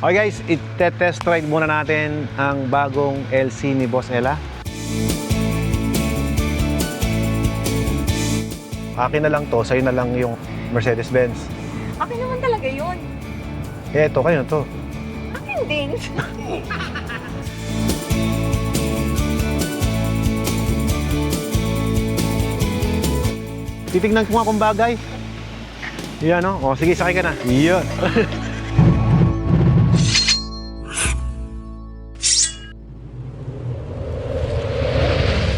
Okay guys, i-test ride muna natin ang bagong LC ni Boss Ella. Akin na lang to, sa'yo na lang yung Mercedes-Benz. Akin naman talaga yun. Eh, ito, kayo na to. Akin din. Titignan ko nga kung bagay. Yan o. O, sige, sakay ka na. Yan.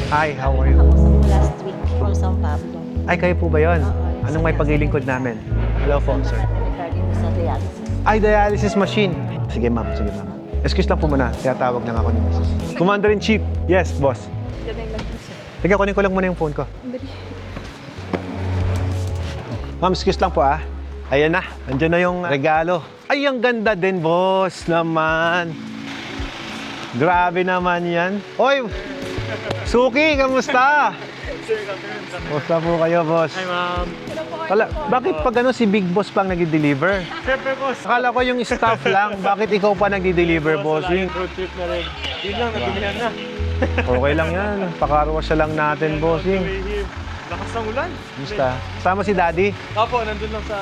Hi, how are you? Kausap mo last week from San Pablo. Ay, kayo po ba yun? Oo. Anong may paglilingkod namin? Hello po, sir. Regarding sa dialysis. Ay, dialysis machine. Sige, ma'am. Sige, ma'am. Excuse lang po muna. Tiyatawag lang ako ni Mrs. Commander-in-Chief. Yes, boss. Ganun lang po siya. Sige, kunin ko lang muna yung phone ko. Ma'am, excuse lang po ah. Ayan na. Andiyan na yung regalo. Ay, ang ganda din, boss. Naman. Grabe naman yan. Oy! Suki, kamusta? Kamusta po kayo, boss? Hi, ma'am. Bakit pag ano si Big Boss pang nag-deliver? Siyempre, boss. Akala ko yung staff lang. Bakit ikaw pa nag-deliver, bossing? Road trip na rin. Yun lang, natumihan na. Okay lang yan. Pakarwas lang natin, bossing. Lakas ng ulan. Basta. Sama si Daddy. Opo, nandun lang sa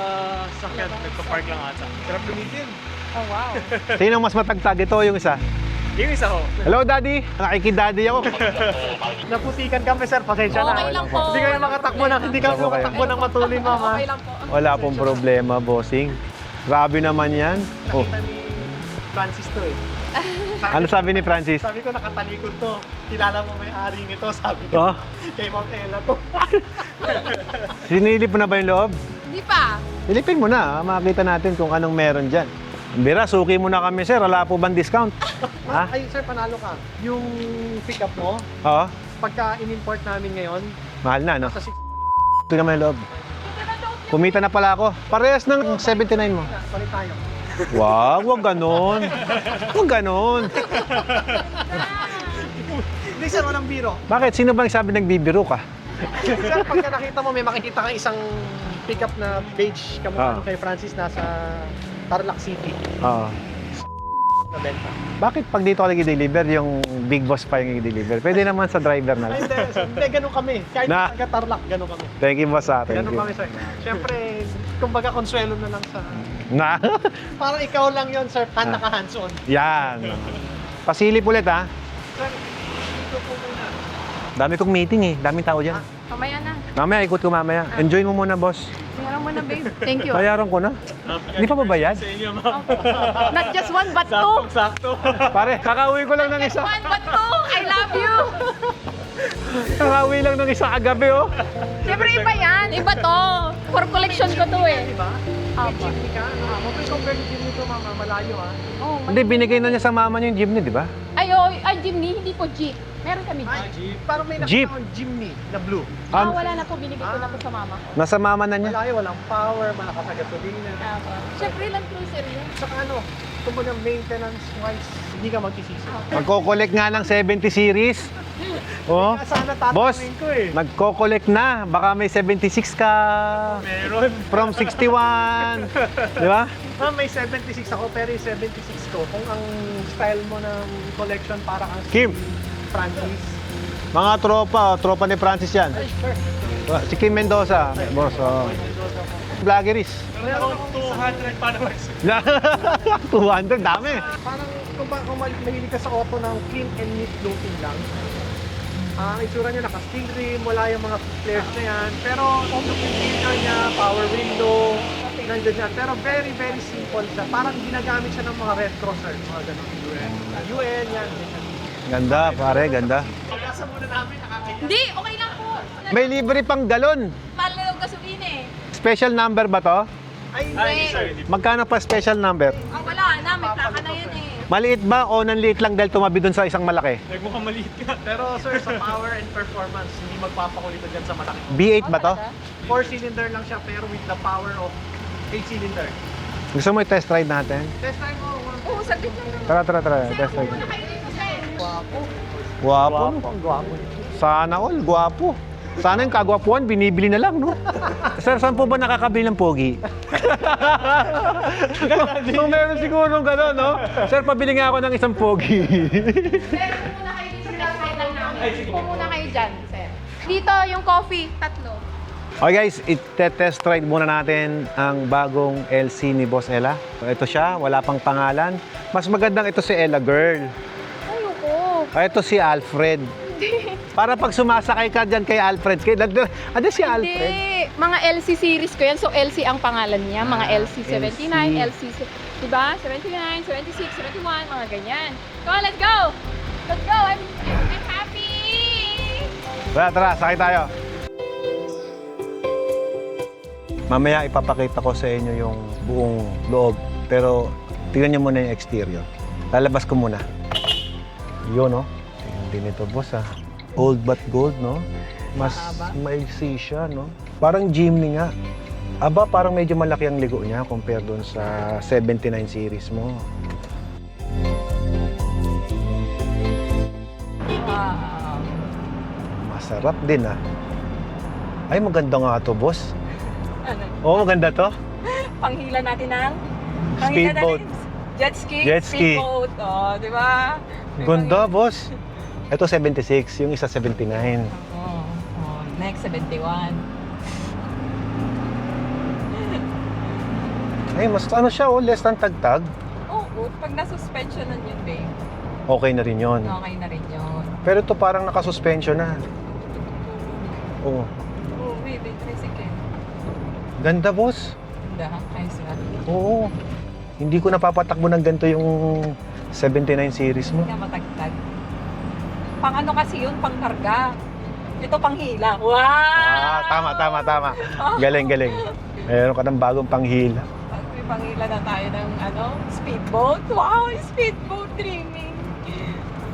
sakyan. Nagpa-park lang ata. Sarap lumitin. Oh, wow. Sino mas matagtag? Ito o yung isa? Yung isa ho. Hello, Daddy. Nakikidaddy ako. Naputikan kami, sir. Pasensya na. Okay lang po. Hindi kayo makatakbo ng, hindi kami Okay. makatakbo ng matulin, mama. Okay lang po. Wala pong problema, bossing. Grabe naman yan. Oh, Nakita ni Francis to eh. ano sabi ni Francis? Sabi ko, nakatalikod to. Kilala mo may-ari nito, sabi ko. Oh, Kay Ma'am Ella to. sinilip mo na ba yung loob? Hindi pa. Silipin mo na. Makita natin kung anong meron dyan. Bira, suki mo na kami, sir. Wala po bang discount? Ha? Ay, sir, panalo ka. Yung pick-up mo, Oo. pagka in-import namin ngayon, Mahal na, no? sa 6 Ito naman yung loob. Kumita na pala ako. Parehas ng 79 mo. palit tayo. Wag ganon. Wag ganon. Hindi, sir, walang biro. Bakit? Sino bang sabi nagbibiro ka? Sir, pagka nakita mo, may makikita kang isang pick-up na beige kamukha Ah. kay Francis nasa Tarlac City Oo. na benta. Bakit pag dito ka nag-deliver, yung Big Boss pa yung i-deliver? Pwede naman sa driver na Ay, lang. hindi, sir, hindi, ganun kami. Kahit Na. taga Tarlac, ganun kami. Thank you, boss. Thank Ganun you. kami, sir. Siyempre, kumbaga, konsuelo na lang sa... Na? Parang ikaw lang yon sir, naka-hands-on. Yan. Pasilip ulit, ha? Sir, dito po muna. Dami kong meeting, eh. Daming tao dyan. Mamaya na. Mamaya, ikot ko mamaya. Enjoy mo muna, boss. Tingnan mo na, babe. Thank you. Bayaran ko na. Hindi pa babayad? Sa inyo, ma'am. Not just one, but two. Sakto. Pare, kakauwi ko lang ng isa. One, but two. I love you. Kakauwi lang ng isa kagabi, oh. Siyempre, iba yan. Iba to. For collection ko to eh. Diba? Apo. Jeepney ka. Mabay compare ni Jeepney to, mama. Malayo, ha? Oh, Hindi, binigay na niya sa mama niya yung jeepney, di ba? ay, Jimny, hindi po Jeep. Meron kami Ay, Jeep. Jeep. Parang may Jeep. nakita akong Jimny na blue. Wala na po. Binigay ko na po sa mama ko. Nasa mama na niya. Malayo, walang power, malakas sa gasolina. Apo. Siyempre, land cruiser yun. Saka ano, kumbaga maintenance-wise, hindi ka magsisisi. Magko-collect nga ng 70 series. Oh. Sana Boss, tatanungin ko eh. nagko-collect na. Baka may 76 ka. Meron. From 61. Di ba? May 76 ako, pero yung 76 ko, kung ang style mo ng collection para kang Kim. Francis. Mga tropa ni Francis yan. Ay, sure. Si Kim Mendoza, boss. Oh. Vloggeries. Meron akong 200 followers. 200, dami. Parang kung mahilig ka sa auto ng clean and neat looking lang, ang itsura niya naka-steel rim, wala yung mga flares na yan. Pero auto interior niya, power window, nandun yan. Pero very, very simple siya. Parang ginagamit siya ng mga retro, sir. Mga ganun. UN, yan. Ganda, pare, ganda. Pagkasa muna namin, nakakaya. Hindi, okay lang po. May libre pang galon. Mahal na yung gasolina eh. Special number ba to? Ay, hindi, sir. Magkano pa special number? Wala na. May plaka na yan eh. Maliit ba o nanliit lang dahil tumabi doon sa isang malaki? Nagmukhang maliit ka. Pero sir, sa power and performance, hindi magpapakulitan dyan sa malaki. B8 ba to? 4-cylinder lang siya, pero with the power of 8-cylinder. Gusto mo i-test ride natin? Test time mo. Oo, saglit lang. Tara, test ride. Guwapo. Guwapo. Ang guwapo nito. Sana all, guwapo. Sana yung kagwapuan, binibili na lang, no? Sir, saan po ba nakakabili ng pogi? Kung meron siguro gano'n, no? Sir, pabili nga ako ng isang pogi. Sir, muna kayo dito sa side lang namin. Muna kayo dyan, sir. Dito, yung coffee, 3. Okay guys, i-test ride muna natin ang bagong LC ni Boss Ella. Ito siya, wala pang pangalan. Mas magandang ito si Ella Girl. Ayoko. Ito si Alfred. Para pag sumasakay ka dyan kay Alfred, ano si Alfred? Hindi. Mga LC series ko yan. So, LC ang pangalan niya. Mga LC 79, LC, diba? 79, 76, 71, mga ganyan. Go, let's go! Let's go! I'm happy! Tara, sakay tayo. Mamaya ipapakita ko sa inyo yung buong loob. Pero tingnan niyo muna yung exterior. Lalabas ko muna. Yun, no? Tingnan din ito, boss, ah. Old but gold, no? Mas maiksi siya, no? Parang Jimny nga. Aba, parang medyo malaki ang ligo niya compare doon sa 79 series mo. Wow. Masarap din, ah. Ay, maganda nga to, boss. Ano? Oo, maganda to. Panghila natin ng... Speedboat. Jet ski. Jet ski. Speedboat. Oh, di ba? Ganda, boss. Ito 76, yung isa 79. Oh, next 71. Ay, mas ano siya, oh, less than tagtag. Oo, pag na-suspensionan yun, babe, Okay na rin yun. okay na rin yun. Pero ito parang nakasuspension na. Oo. Oo, babe, tricycle. Ganda, boss. Ganda, ayos nga. Oo. Hindi ko napapatakbo ng ganito yung 79 series mo. Hindi ka matagtag. Pang ano kasi yun, pang karga. Ito pang hila. Wow! Tama. Galing. Meron ka ng bagong panghila. Pag may panghila na tayo ng speedboat. Wow, speedboat dreaming.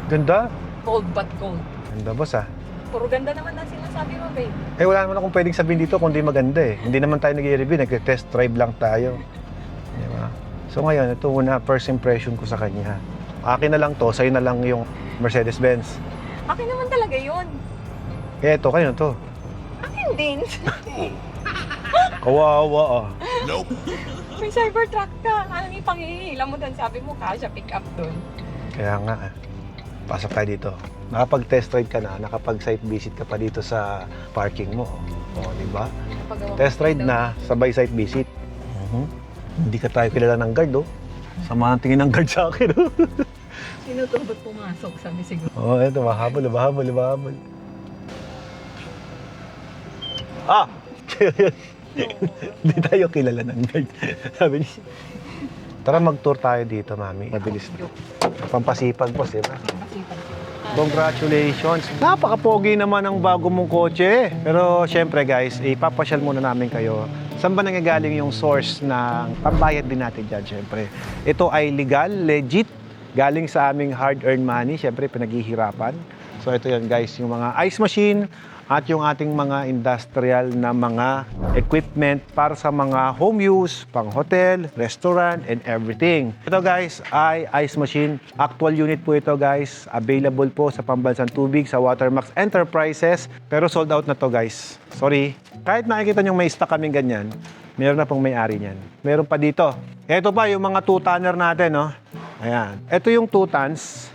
Ganda. Gold but gold. Ganda, boss, ah. Puro ganda naman ang sinasabi mo, babe. Eh, wala naman akong pwedeng sabihin dito kung di maganda eh. Hindi naman tayo nag-i-review, nag-test drive lang tayo. Di ba? So ngayon, ito muna, first impression ko sa kanya. Akin na lang to, sa'yo na lang yung Mercedes-Benz. Akin naman talaga yun. Eh, ito, kayo to. Akin din. Kawawa, ah. May Cybertruck ka. Ano yung panghihila mo doon? Sabi mo, kasha pick up doon. Kaya nga, pasok tayo dito. Nakapag-test ride ka na, nakapag-site visit ka pa dito sa parking mo. O, di ba? Test ride na, sabay site visit. Hindi ka tayo kilala ng guard, oh. Sama ang tingin ng guard sa akin, oh. Sino to? Ba't pumasok? Sabi siguro. Oh, eto, mahabol. Ah! Hindi tayo kilala ng guard. Sabi niya. Tara, mag-tour tayo dito, mami. Mabilis na. Pampasipag, boss, di ba? Congratulations! Napaka-pogi naman ang bago mong kotse. Pero syempre guys, ipapasyal muna namin kayo. Saan ba nangyagaling yung source ng pambayad din natin dyan, syempre? Ito ay legal, legit, galing sa aming hard-earned money. Syempre, pinaghihirapan. So ito yan guys, yung mga ice machine at yung ating mga industrial na mga equipment para sa mga home use, pang hotel, restaurant, and everything. Ito guys ay ice machine. Actual unit po ito guys. Available po sa Pambansang Tubig sa Watermax Enterprises. Pero sold out na to guys. Sorry. Kahit nakikita nyo may stock kaming ganyan, meron na pong may-ari niyan. Meron pa dito. Ito pa yung mga 2-tonner natin, no? Ayan. Ito yung 2 tons.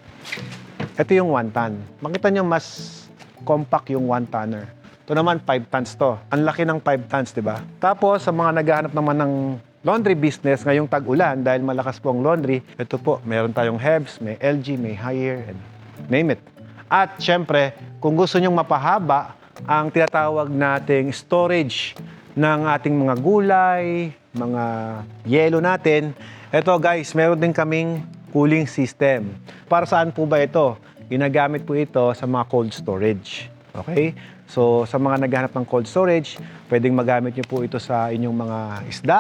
Ito yung 1 ton. Makita nyo mas compact yung 1 tonner. Ito naman 5 tons to. Ang laki ng 5 tons, di ba? Tapos sa mga naghahanap naman ng laundry business ngayong tag-ulan dahil malakas po ang laundry, ito po, meron tayong Hebs, may LG, may Haier, and name it. At syempre, kung gusto nyong mapahaba ang tinatawag nating storage ng ating mga gulay, mga yelo natin, ito guys, meron din kaming cooling system. Para saan po ba ito? Ginagamit po ito sa mga cold storage. Okay? So, sa mga naghahanap ng cold storage, pwedeng magamit nyo po ito sa inyong mga isda,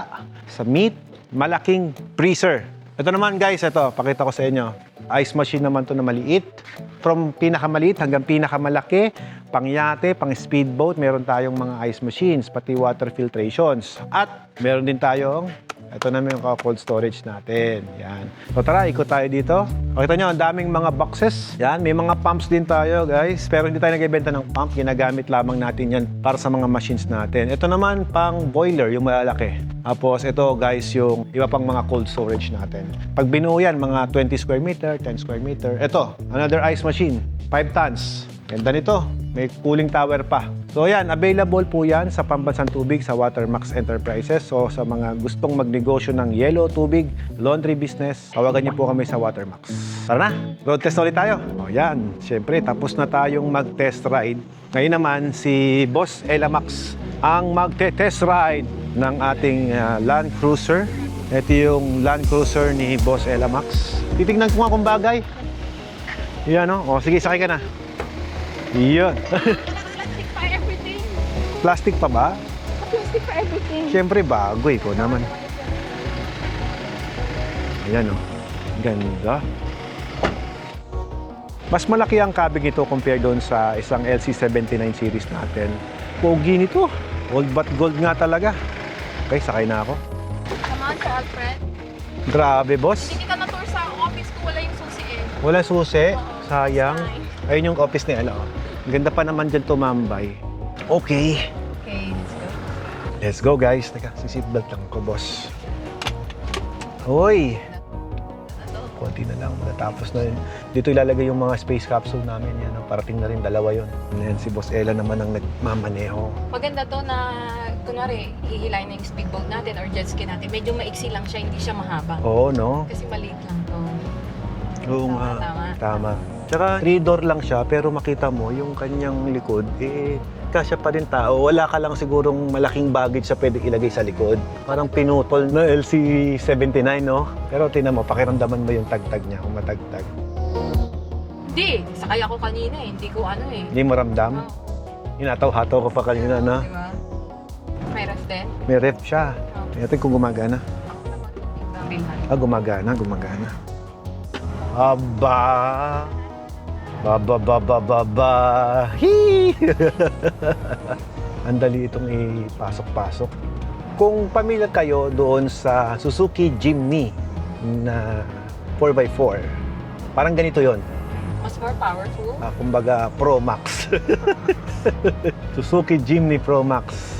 sa meat, malaking freezer. Ito naman guys, ito, pakita ko sa inyo. Ice machine naman to na maliit. From pinakamaliit hanggang pinakamalaki, pang yate, pang speedboat, meron tayong mga ice machines, pati water filtrations. At meron din tayong, ito naman yung cold storage natin. Yan. So tara, ikot tayo dito. Kita nyo, ang daming mga boxes. Yan, may mga pumps din tayo, guys. Pero hindi tayo nagbebenta ng pump. Ginagamit lamang natin yan para sa mga machines natin. Ito naman, pang boiler, yung malalaki. Tapos ito, guys, yung iba pang mga cold storage natin. Pag binuo yan, mga 20 square meter, 10 square meter. Ito, another ice machine, 5 tons. Ganda nito. May cooling tower pa. So yan, available po yan sa Pambansang Tubig sa Watermax Enterprises. So sa mga gustong magnegosyo ng yellow, tubig, laundry business, tawagan niyo po kami sa Watermax. Tara na, road test ulit tayo. O yan, syempre tapos na tayong mag-test ride. Ngayon naman si Boss Ella Max ang magte-test ride ng ating Land Cruiser. Ito yung Land Cruiser ni Boss Ella Max. Titignan ko nga kung bagay. Yan o, sige sakay ka na. Yun. Plastic pa everything. Plastic pa ba? Plastic pa everything. Siyempre bago ko naman. Ayan o. Ganda. Mas malaki ang cabin ito compare doon sa isang LC79 series natin. Pogi nito. Old but gold nga talaga. Okay, sakay na ako. Come on, Sir Alfred. Grabe, boss. Hindi kita na-tour sa office ko, wala yung susi eh. Wala susi. Oo, Sayang. fine. Ayun yung office ni Ella. Ang ganda pa naman dyan tumambay. Okay. Okay, let's go. Let's go, guys. Teka, si-seatbelt lang ko, boss. Hoy! Konti na lang. Tapos na yun. Dito ilalagay yung mga space capsule namin. Yan, parating na rin. Dalawa yun. Yan, si Boss Ella naman ang nagmamaneho. Maganda to na, kunwari, hihilayin na yung speedboat natin or jet ski natin. Medyo maiksi lang siya, hindi siya mahaba. Oo, no? Kasi maliit lang to. Oo Tama, nga. tama. Tama. Tsaka 3-door lang siya, pero makita mo yung kanyang likod, kasya pa rin tao. Wala ka lang sigurong malaking baggage sa pwede ilagay sa likod. Parang pinutol na LC79, no? Pero tinan mo, pakiramdaman mo yung tagtag niya, kung matagtag. Hindi, sakay ako kanina eh. Hindi ko ano eh. Hindi mo ramdam? Inataw-hataw ko pa kanina na. Diba? May ref din. May ref siya. Tingnan kung gumagana. Bilhan. Gumagana. Aba! Baba! Hee! Ang dali itong ipasok-pasok. Kung pamilya kayo doon sa Suzuki Jimny na 4x4, parang ganito yon. Mas more powerful. Kumbaga Pro Max. Suzuki Jimny Pro Max.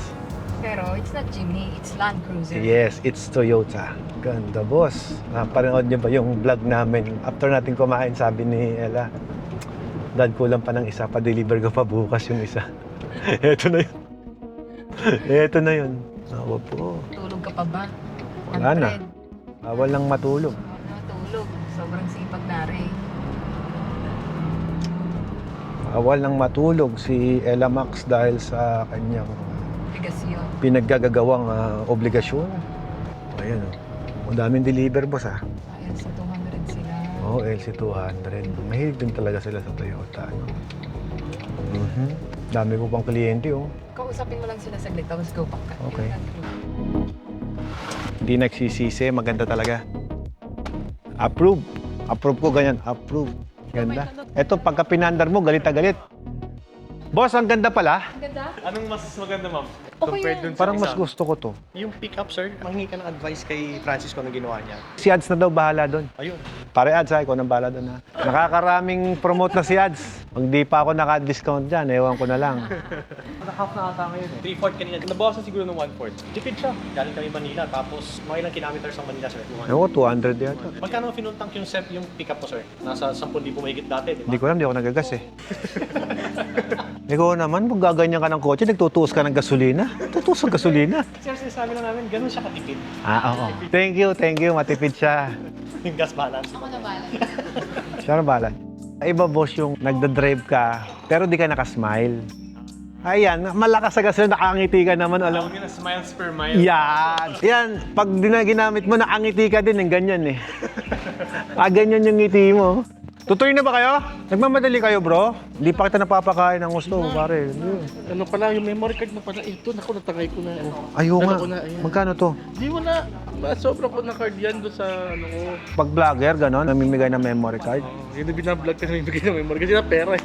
Pero it's not Jimny, it's Land Cruiser. Yes, it's Toyota. Ganda, boss. Napanood niyo ba yung vlog namin? After natin kumain, sabi ni Ella, Dad, kulang pa ng isa. Pa-deliver ko pa bukas yung isa. Ito na yun. Ito na yun. Awa po. Tulog ka pa ba? Wala na. Alfred. Bawal lang matulog. Matulog. Sobrang sipag na rin. Bawal lang matulog si Ella Max dahil sa kanyang Bigas yun. pinaggagawang obligasyon. Ayan o. Ang daming deliver, boss ah. Ayan, sa 200 sila. Oo, LC200. Mahilig din talaga sila sa Toyota. No? Dami ko pang kliyente, oh. Kausapin mo lang sila saglit, tapos go back ka. Okay. Hindi nagsisisi, maganda talaga. Approve. Approve ko ganyan. Approve. Ganda. Eto, pagka pinandar mo, galit na galit. Boss, ang ganda pala. Ang ganda. Anong mas maganda, ma'am? Okay Compared yan. dun sa Parang isa? mas gusto ko to. Yung pick-up, sir, manghingi ka ng advice kay Francis kung anong ginawa niya. Si Ads na daw bahala doon. Ayun. Pare Ads, ikaw nang bahala doon ha. Nakakaraming promote na si Ads. Pag di pa ako naka-discount dyan, ewan ko na lang. Half na ata ngayon eh. 3/4 kanina. Nabawasan siguro ng 1/4. Tipid siya. Galing kami Manila, tapos mga ilang kilometers ang Manila, sir? Ewan ko, 200 yata. Magkano finuntank yung pick-up mo, sir? Nasa 10,000 mahigit dati, di ba? Hindi ko alam, di ako nagagas eh. Ikaw naman, pag gaganyan ka ng kotse, nagtutuos ka ng gasolina. Tutuos ng gasolina. Sir, sinasabi lang namin, ganun siya katipid. Oo. Thank you. Matipid siya. Yung gas balance. Ako na bala. Siya na bahala. Iba, boss, yung nagda-drive ka, pero di ka nakasmile. Ayan, malakas sa gasolina, nakangiti ka naman, alam. Tawag yun na smiles per mile. Yan, pag ginamit mo, nakangiti ka din, ng ganyan eh. Ganyan yung ngiti mo. Tutuloy na ba kayo? Nagmamadali kayo, bro? Hindi pa kita napapakain ng gusto, pare. Ano pala, yung memory card mo pala, ito, naku, natangay ko na. Ayaw nga. Dala ko na, ayan. Magkano to? Di mo na, sobra ko na card yan doon sa, ano ko. Pag vlogger, gano'n, namimigay ng memory card. Yun na binablog ka na yung bigay ng memory kasi na pera eh.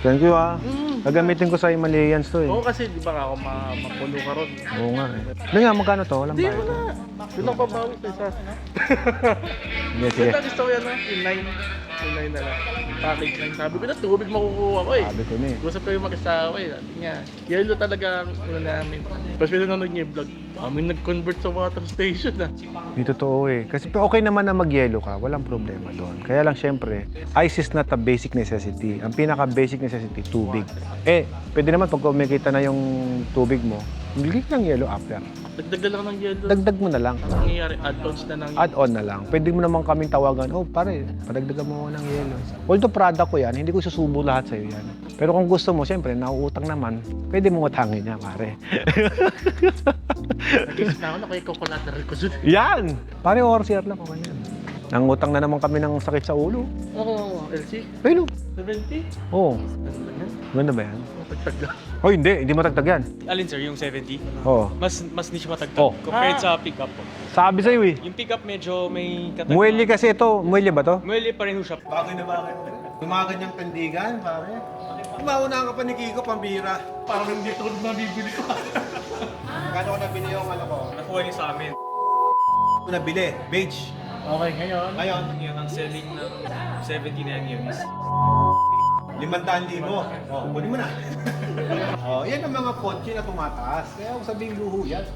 Thank you, ah. Gagamitin ko sa Himalayans to eh. Oo kasi, di ba nga ako mapuno ka ron. Oo nga eh. Hindi nga, magkano to? Walang Di bayad. mo na, Doon ako pabawi sa isa. Sige, sige. Ito gusto ko yan, yung 9 na lang. Package lang. Sabi ko na, tubig makukuha ko eh. Sabi ko na eh. Gusto ko yung mag-asawa eh. Sabi niya, yellow talaga ang ano namin. Tapos pinanonood niya yung vlog. Kami nag-convert sa water station ah. Hindi totoo eh. Kasi okay naman na mag-yellow ka, walang problema doon. Kaya lang syempre, ice is not a basic necessity. Ang pinaka-basic necessity, tubig. Eh, pwede naman pag kumikita na yung tubig mo, bigay ng yellow after. Dagdag na lang ng yellow. Dagdag mo na lang. Nangyayari, add-ons na ng Add-on na lang. Pwede mo naman kaming tawagan, oh pare, padagdagan mo ako ng yellow. Although product ko yan, hindi ko susubo lahat sa'yo yan. Pero kung gusto mo, siyempre, nauutang naman, pwede mo utangin niya, pare. nag-isip na ako na kaya collateral ko dun. Yan! Pare, ORCR lang ako ganyan. Nangutang na naman kami ng sakit sa ulo. Oo, LC. Ayun, 70? oo. Ano ba yan? Ganda ba yan? Pagtag lang. Oh, hindi matagtag yan. Alin sir, yung 70? Oo. Mas niche matagtag Oh. compared sa pickup po. Sabi sa'yo eh. Yung pickup medyo may katag. Muelli kasi ito. Muelli ba to? Muelli pa rin ho siya. Bagay na bagay. Yung mga ganyang tendigan, pare. Mauna ka pa ni Kiko, pambira. Parang hindi ito nabibili ko. Kano ko nabili yung ano ko? Nakuha niyo sa amin. Nabili, beige. Okay, ngayon. Ngayon, Yun ang selling ng 70 na yung units. 500,000. Oh, kunin mo na. Oh, yan ang mga kotse na tumataas. Kaya kung sabing luho yan.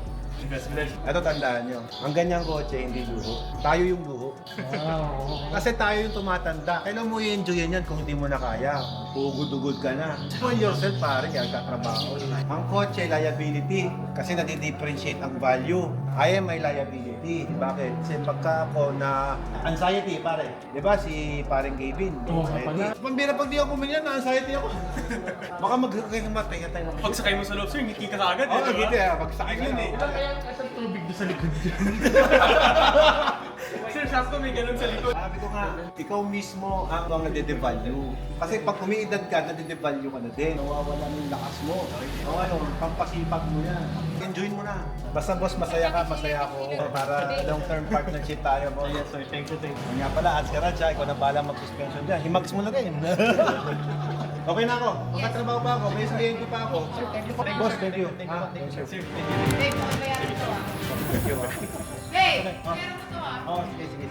Ito tandaan nyo, ang ganyang kotse hindi luho. Tayo yung luho. Kasi tayo yung tumatanda. Kailan mo i-enjoy yan kung hindi mo na kaya? Ugod-ugod ka na. Know yourself pare, kaya katrabaho. Ang kotse, liability. Kasi nadi-differentiate ang value. I am my liability. Bakit? Kasi pagka ako na anxiety pare. Di ba si paring Gavin? Anxiety. Pambira pag di ako kuminyan, na-anxiety ako. Baka magkamatay ka tayo. Pag sakay mo sa loob sir, ngiti ka kaagad. Oo, nagiti ah. Pagsakay ka na. Kaya kasang tubig doon sa likod dyan. Sir, sakto may ganun sa likod. Sabi ko nga, ikaw mismo ang nade-devalue. Kasi pag umiidad ka, nade-devalue ka na din. Nawawala ng lakas mo. O ano, pampasipag mo yan. Enjoy mo na. Basta boss, masaya ka, masaya ako. Para long-term partnership tayo, boss. Yes sir, thank you. Nga pala, ads ka siya, ikaw na bahala mag-suspension dyan. Himags mo lagay. Okay na ako. Magkatrabaho pa ako. May sabihin ko pa ako. Boss, thank you. Ah, thank you. Babe, bayaran to ah. Thank you. Babe, bayaran mo to ah. Oh, sige.